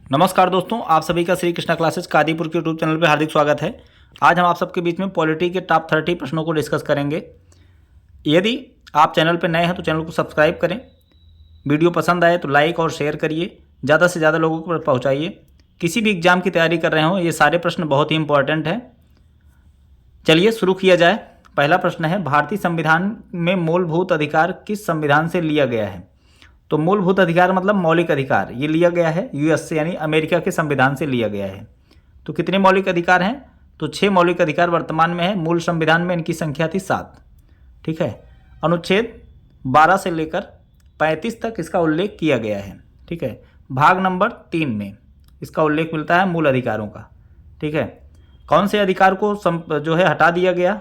नमस्कार दोस्तों, आप सभी का श्री कृष्णा क्लासेस कादीपुर के यूट्यूब चैनल पर हार्दिक स्वागत है। आज हम आप सबके बीच में पॉलिटी के टॉप 30 प्रश्नों को डिस्कस करेंगे। यदि आप चैनल पर नए हैं तो चैनल को सब्सक्राइब करें, वीडियो पसंद आए तो लाइक और शेयर करिए, ज़्यादा से ज़्यादा लोगों को पहुँचाइए। किसी भी एग्जाम की तैयारी कर रहे हो, ये सारे प्रश्न बहुत ही इंपॉर्टेंट हैं। चलिए शुरू किया जाए। पहला प्रश्न है, भारतीय संविधान में मूलभूत अधिकार किस संविधान से लिया गया है? तो मूलभूत अधिकार मतलब मौलिक अधिकार, ये लिया गया है यूएस से, यानी अमेरिका के संविधान से लिया गया है। तो कितने मौलिक अधिकार हैं? तो 6 मौलिक अधिकार वर्तमान में है। मूल संविधान में इनकी संख्या थी 7। ठीक है, अनुच्छेद 12 से लेकर 35 तक इसका उल्लेख किया गया है। ठीक है, भाग नंबर 3 में इसका उल्लेख मिलता है मूल अधिकारों का। ठीक है, कौन से अधिकार को जो है हटा दिया गया?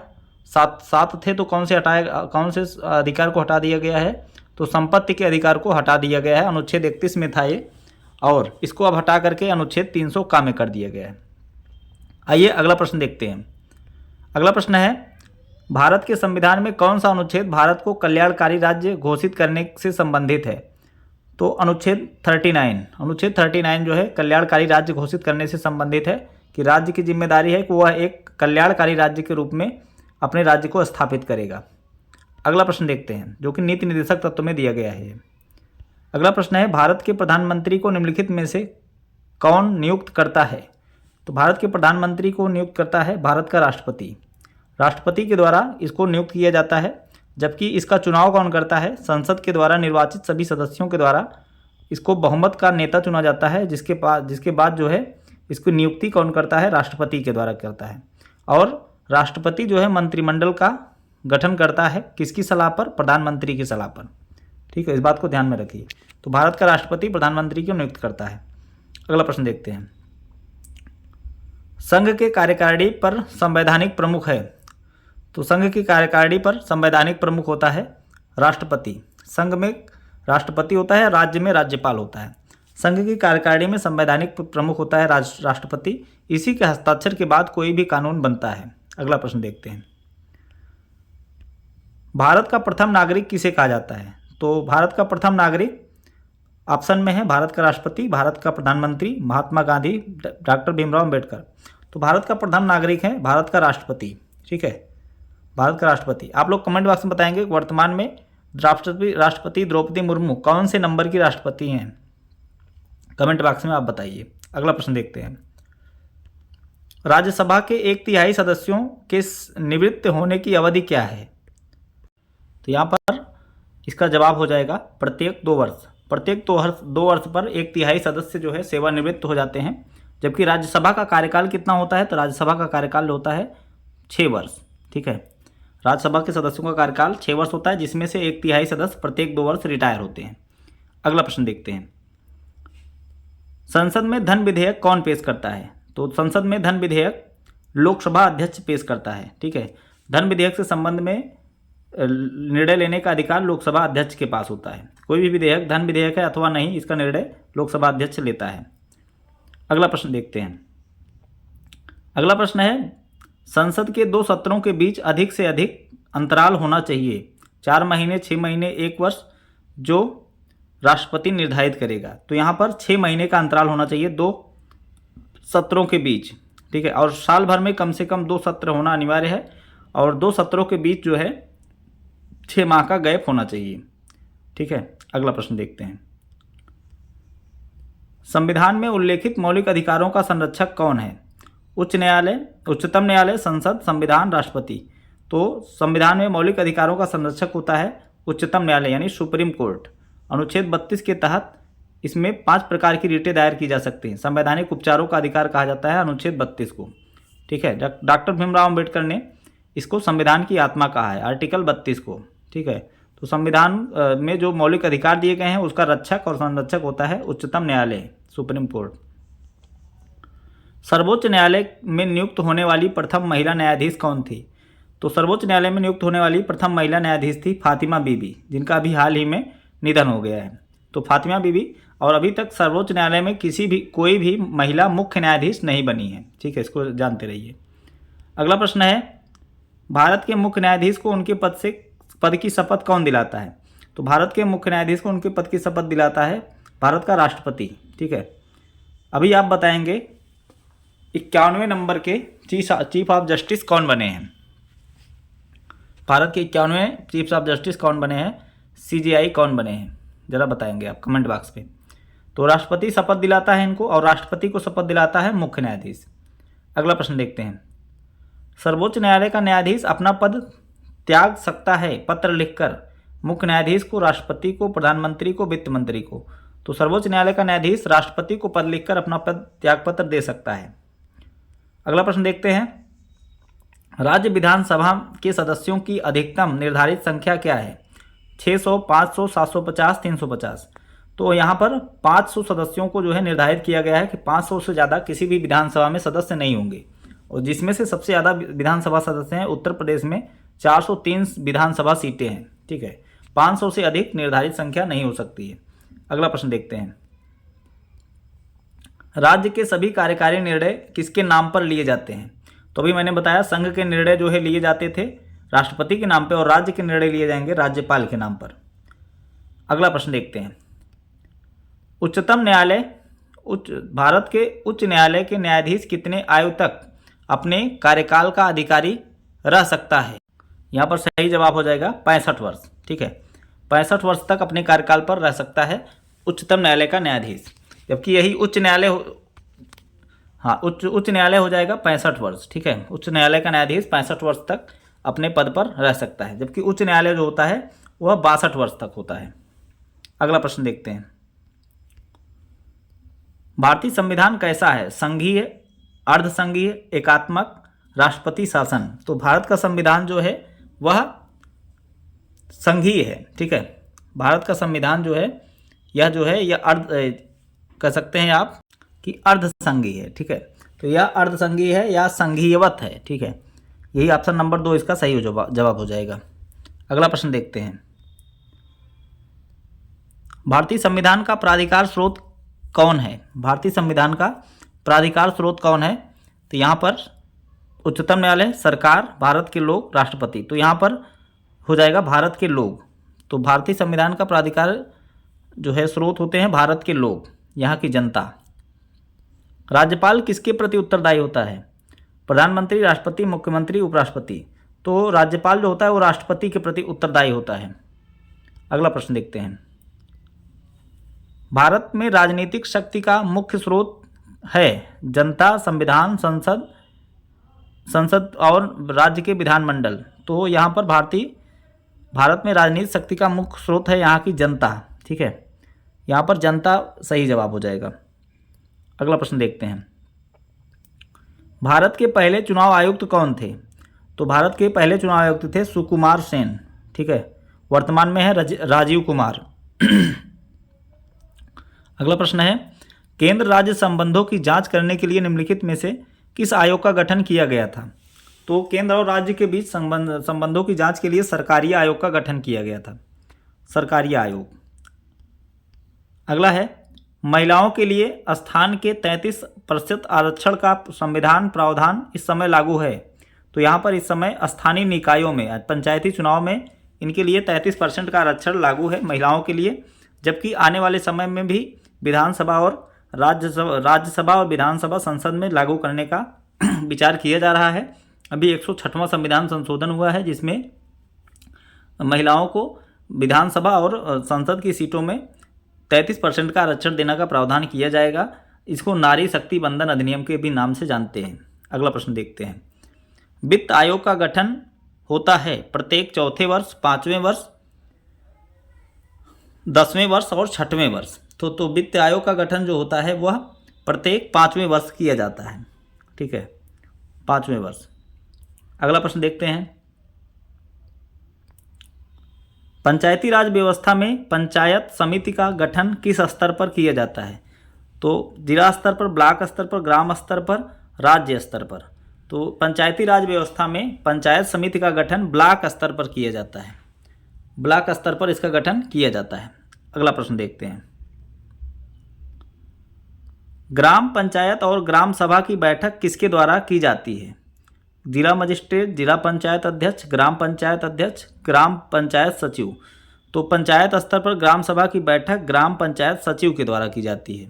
7 थे, तो कौन से अधिकार को हटा दिया गया है? तो संपत्ति के अधिकार को हटा दिया गया है। अनुच्छेद 31 में था ये, और इसको अब हटा करके अनुच्छेद 300 का में कर दिया गया है। आइए अगला प्रश्न देखते हैं। अगला प्रश्न है, भारत के संविधान में कौन सा अनुच्छेद भारत को कल्याणकारी राज्य घोषित करने से संबंधित है? तो अनुच्छेद 39 जो है कल्याणकारी राज्य घोषित करने से संबंधित है, कि राज्य की जिम्मेदारी है कि वह एक कल्याणकारी राज्य के रूप में अपने राज्य को स्थापित करेगा। अगला प्रश्न देखते हैं, जो कि नीति निर्देशक तत्व में दिया गया है। अगला प्रश्न है, भारत के प्रधानमंत्री को निम्नलिखित में से कौन नियुक्त करता है? तो भारत के प्रधानमंत्री को नियुक्त करता है भारत का राष्ट्रपति। राष्ट्रपति के द्वारा इसको नियुक्त किया जाता है, जबकि इसका चुनाव कौन करता है? संसद के द्वारा निर्वाचित सभी सदस्यों के द्वारा इसको बहुमत का नेता चुना जाता है, जिसके बाद जो है इसकी नियुक्ति कौन करता है? राष्ट्रपति के द्वारा करता है। और राष्ट्रपति जो है मंत्रिमंडल का गठन करता है, किसकी सलाह पर? प्रधानमंत्री की सलाह पर। ठीक है, इस बात को ध्यान में रखिए। तो भारत का राष्ट्रपति प्रधानमंत्री को नियुक्त करता है। अगला प्रश्न देखते हैं, संघ के कार्यकारिणी पर संवैधानिक प्रमुख है। तो संघ की कार्यकारिणी पर संवैधानिक प्रमुख होता है राष्ट्रपति। संघ में राष्ट्रपति होता है, राज्य में राज्यपाल होता है। संघ की कार्यकारिणी में संवैधानिक प्रमुख होता है राष्ट्रपति। इसी के हस्ताक्षर के बाद कोई भी कानून बनता है। अगला प्रश्न देखते हैं, भारत का प्रथम नागरिक किसे कहा जाता है? तो भारत का प्रथम नागरिक ऑप्शन में है भारत का राष्ट्रपति, भारत का प्रधानमंत्री, महात्मा गांधी, डॉक्टर भीमराव अंबेडकर। तो भारत का प्रथम नागरिक है भारत का राष्ट्रपति। ठीक है, भारत का राष्ट्रपति। आप लोग कमेंट बॉक्स में बताएंगे वर्तमान में राष्ट्रपति द्रौपदी मुर्मू कौन से नंबर की राष्ट्रपति हैं? कमेंट बॉक्स में आप बताइए। अगला प्रश्न देखते हैं, राज्यसभा के 1/3 सदस्यों के निवृत्त होने की अवधि क्या है? तो यहाँ पर इसका जवाब हो जाएगा प्रत्येक 2 वर्ष। प्रत्येक 2 वर्ष पर 1/3 सदस्य जो है सेवानिवृत्त हो जाते हैं। जबकि राज्यसभा का कार्यकाल कितना होता है? तो राज्यसभा का कार्यकाल होता है 6 वर्ष। ठीक है, राज्यसभा के सदस्यों का कार्यकाल 6 वर्ष होता है, जिसमें से 1/3 सदस्य प्रत्येक 2 वर्ष रिटायर होते हैं। अगला प्रश्न देखते हैं, संसद में धन विधेयक कौन पेश करता है? तो संसद में धन विधेयक लोकसभा अध्यक्ष पेश करता है। ठीक है, धन विधेयक से संबंध में निर्णय लेने का अधिकार लोकसभा अध्यक्ष के पास होता है। कोई भी विधेयक धन विधेयक है अथवा नहीं, इसका निर्णय लोकसभा अध्यक्ष लेता है। अगला प्रश्न देखते हैं। अगला प्रश्न है, संसद के 2 सत्रों के बीच अधिक से अधिक अंतराल होना चाहिए। 4 महीने, 6 महीने, 1 वर्ष, जो राष्ट्रपति निर्धारित करेगा। तो यहाँ पर 6 महीने का अंतराल होना चाहिए 2 सत्रों के बीच। ठीक है, और साल भर में कम से कम 2 सत्र होना अनिवार्य है, और 2 सत्रों के बीच जो है 6 माह का गैप होना चाहिए। ठीक है, अगला प्रश्न देखते हैं, संविधान में उल्लेखित मौलिक अधिकारों का संरक्षक कौन है? उच्च न्यायालय, उच्चतम न्यायालय, संसद, संविधान, राष्ट्रपति। तो संविधान में मौलिक अधिकारों का संरक्षक होता है उच्चतम न्यायालय, यानी सुप्रीम कोर्ट। अनुच्छेद 32 के तहत इसमें 5 प्रकार की रिटें दायर की जा सकती हैं। संवैधानिक उपचारों का अधिकार कहा जाता है अनुच्छेद 32 को। ठीक है, डॉक्टर भीमराव अंबेडकर ने इसको संविधान की आत्मा कहा है, आर्टिकल 32 को। ठीक है, तो संविधान में जो मौलिक अधिकार दिए गए हैं उसका रक्षक और संरक्षक होता है उच्चतम न्यायालय, सुप्रीम कोर्ट। सर्वोच्च न्यायालय में नियुक्त होने वाली प्रथम महिला न्यायाधीश कौन थी? तो सर्वोच्च न्यायालय में नियुक्त होने वाली प्रथम महिला न्यायाधीश थी फातिमा बीबी, जिनका अभी हाल ही में निधन हो गया है। तो फातिमा बीबी, और अभी तक सर्वोच्च न्यायालय में कोई भी महिला मुख्य न्यायाधीश नहीं बनी है। ठीक है, इसको जानते रहिए। अगला प्रश्न है, भारत के मुख्य न्यायाधीश को उनके पद की शपथ कौन दिलाता है? तो भारत के मुख्य न्यायाधीश को उनके पद की शपथ दिलाता है भारत का राष्ट्रपति। ठीक है, अभी आप बताएंगे 91वें नंबर के चीफ ऑफ जस्टिस कौन बने हैं। भारत के 91वें चीफ ऑफ जस्टिस कौन बने हैं, CJI कौन बने हैं, ज़रा बताएंगे आप कमेंट बॉक्स पे। तो राष्ट्रपति शपथ दिलाता है इनको, और राष्ट्रपति को शपथ दिलाता है मुख्य न्यायाधीश। अगला प्रश्न देखते हैं। सर्वोच्च न्यायालय का न्यायाधीश अपना पद त्याग सकता है पत्र लिखकर मुख्य न्यायाधीश को, राष्ट्रपति को, प्रधानमंत्री को, वित्त मंत्री को। तो सर्वोच्च न्यायालय का न्यायाधीश राष्ट्रपति को पद लिखकर अपना पद त्याग पत्र दे सकता है। अगला प्रश्न देखते हैं। राज्य विधानसभा के सदस्यों की अधिकतम निर्धारित संख्या क्या है, 600, 500, 750, 350। तो यहाँ पर 500 सदस्यों को जो है निर्धारित किया गया है कि 500 से ज़्यादा किसी भी विधानसभा में सदस्य नहीं होंगे, और जिसमें से सबसे ज़्यादा विधानसभा सदस्य हैं उत्तर प्रदेश में 403 विधानसभा सीटें हैं। ठीक है, 500 से अधिक निर्धारित संख्या नहीं हो सकती है। अगला प्रश्न देखते हैं। राज्य के सभी कार्यकारी निर्णय किसके नाम पर लिए जाते हैं। तो अभी मैंने बताया संघ के निर्णय जो है लिए जाते थे राष्ट्रपति के नाम पे, और राज्य के निर्णय लिए जाएंगे राज्यपाल के नाम पर। अगला प्रश्न देखते हैं। उच्चतम न्यायालय भारत के उच्च न्यायालय के न्यायाधीश कितने आयु तक अपने कार्यकाल का अधिकारी रह सकता है। यहाँ पर सही जवाब हो जाएगा 65 वर्ष। ठीक है, 65 वर्ष तक अपने कार्यकाल पर रह सकता है उच्चतम न्यायालय का न्यायाधीश, जबकि यही उच्च न्यायालय उच्च न्यायालय हो जाएगा 65 वर्ष। ठीक है, उच्च न्यायालय का न्यायाधीश 65 वर्ष तक अपने पद पर रह सकता है, जबकि उच्च न्यायालय जो होता है वह 62 वर्ष तक होता है। अगला प्रश्न देखते हैं। भारतीय संविधान कैसा है, संघीय, अर्धसंघीय, एकात्मक, राष्ट्रपति शासन। तो भारत का संविधान जो है वह संघीय है। ठीक है, भारत का संविधान जो है यह कह सकते हैं आप कि अर्धसंघीय है। ठीक है, तो यह अर्धसंघीय है या संघीयवत है। ठीक है, यही ऑप्शन नंबर 2 इसका सही जवाब हो जाएगा। अगला प्रश्न देखते हैं। भारतीय संविधान का प्राधिकार स्रोत कौन है। भारतीय संविधान का प्राधिकार स्रोत कौन है। तो यहाँ पर उच्चतम न्यायालय, सरकार, भारत के लोग, राष्ट्रपति। तो यहाँ पर हो जाएगा भारत के लोग। तो भारतीय संविधान का प्राधिकार जो है स्रोत होते हैं भारत के लोग, यहाँ की जनता। राज्यपाल किसके प्रति उत्तरदायी होता है, प्रधानमंत्री, राष्ट्रपति, मुख्यमंत्री, उपराष्ट्रपति। तो राज्यपाल जो होता है वो राष्ट्रपति के प्रति उत्तरदायी होता है। अगला प्रश्न देखते हैं। भारत में राजनीतिक शक्ति का मुख्य स्रोत है जनता, संविधान, संसद और राज्य के विधानमंडल। तो यहाँ पर भारत में राजनीतिक शक्ति का मुख्य स्रोत है यहाँ की जनता। ठीक है, यहाँ पर जनता सही जवाब हो जाएगा। अगला प्रश्न देखते हैं। भारत के पहले चुनाव आयुक्त कौन थे। तो भारत के पहले चुनाव आयुक्त थे सुकुमार सेन। ठीक है, वर्तमान में है राजीव कुमार। अगला प्रश्न है। केंद्र राज्य संबंधों की जांच करने के लिए निम्नलिखित में से किस आयोग का गठन किया गया था। तो केंद्र और राज्य के बीच संबंधों की जांच के लिए सरकारी आयोग का गठन किया गया था, सरकारी आयोग। अगला है। महिलाओं के लिए स्थान के 33% आरक्षण का संविधान प्रावधान इस समय लागू है। तो यहाँ पर इस समय स्थानीय निकायों में, पंचायती चुनाव में इनके लिए 33% का आरक्षण लागू है महिलाओं के लिए, जबकि आने वाले समय में भी विधानसभा और राज्यसभा और विधानसभा संसद में लागू करने का विचार किया जा रहा है। अभी 106वां संविधान संशोधन हुआ है जिसमें महिलाओं को विधानसभा और संसद की सीटों में 33% का आरक्षण देने का प्रावधान किया जाएगा। इसको नारी शक्ति बंधन अधिनियम के भी नाम से जानते हैं। अगला प्रश्न देखते हैं। वित्त आयोग का गठन होता है प्रत्येक चौथे वर्ष, 5वें वर्ष, 10वें वर्ष और 6वें वर्ष। तो वित्त आयोग का गठन जो होता है वह प्रत्येक 5वें वर्ष किया जाता है। ठीक है, 5वें वर्ष। अगला प्रश्न देखते हैं। पंचायती राज व्यवस्था में पंचायत समिति का गठन किस स्तर पर किया जाता है। तो जिला स्तर पर, ब्लॉक स्तर पर, ग्राम स्तर पर, राज्य स्तर पर। तो पंचायती राज व्यवस्था में पंचायत समिति का गठन ब्लॉक स्तर पर किया जाता है, ब्लॉक स्तर पर इसका गठन किया जाता है। अगला प्रश्न देखते हैं। ग्राम पंचायत और ग्राम सभा की बैठक किसके द्वारा की जाती है। जिला मजिस्ट्रेट, जिला पंचायत अध्यक्ष, ग्राम पंचायत अध्यक्ष, ग्राम पंचायत सचिव। तो पंचायत स्तर पर ग्राम सभा की बैठक ग्राम पंचायत सचिव के द्वारा की जाती है।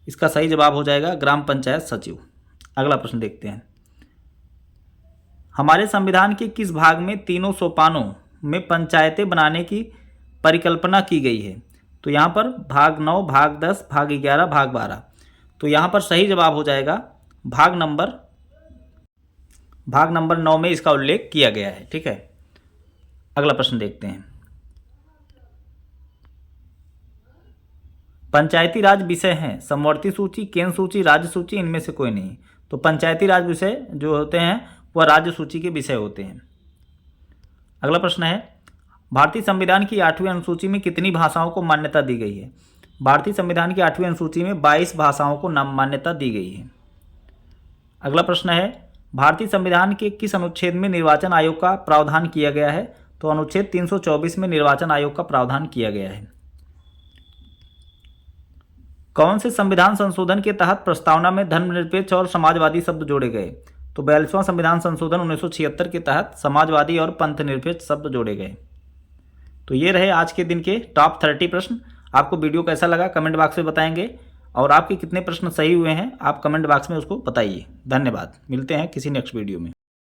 इसका सही जवाब हो जाएगा ग्राम पंचायत सचिव। अगला प्रश्न देखते हैं। हमारे संविधान के किस भाग में तीनों सोपानों में पंचायतें बनाने की परिकल्पना की गई है? तो यहाँ पर भाग 9, भाग 10, भाग 11, भाग 12। तो यहाँ पर सही जवाब हो जाएगा भाग नंबर 9 में इसका उल्लेख किया गया है। ठीक है, अगला प्रश्न देखते हैं। पंचायती राज विषय हैं समवर्ती सूची, केंद्र सूची, राज्य सूची, इनमें से कोई नहीं। तो पंचायती राज विषय जो होते हैं वह राज्य सूची के विषय होते हैं। अगला प्रश्न है, भारतीय संविधान की 8वीं अनुसूची में कितनी भाषाओं को मान्यता दी गई है? भारतीय संविधान की 8वीं अनुसूची में 22 भाषाओं को मान्यता दी गई है। अगला प्रश्न है, भारतीय संविधान के किस अनुच्छेद में निर्वाचन आयोग का प्रावधान किया गया है? तो अनुच्छेद 324 में निर्वाचन आयोग का प्रावधान किया गया है। कौन से संविधान संशोधन के तहत प्रस्तावना में धर्मनिरपेक्ष और समाजवादी शब्द जोड़े गए? तो 42वां संविधान संशोधन 1976 के तहत समाजवादी और पंथ निरपेक्ष शब्द जोड़े गए। तो ये रहे आज के दिन के टॉप 30 प्रश्न। आपको वीडियो कैसा लगा कमेंट बॉक्स में बताएंगे, और आपके कितने प्रश्न सही हुए हैं आप कमेंट बॉक्स में उसको बताइए। धन्यवाद, मिलते हैं किसी नेक्स्ट वीडियो में।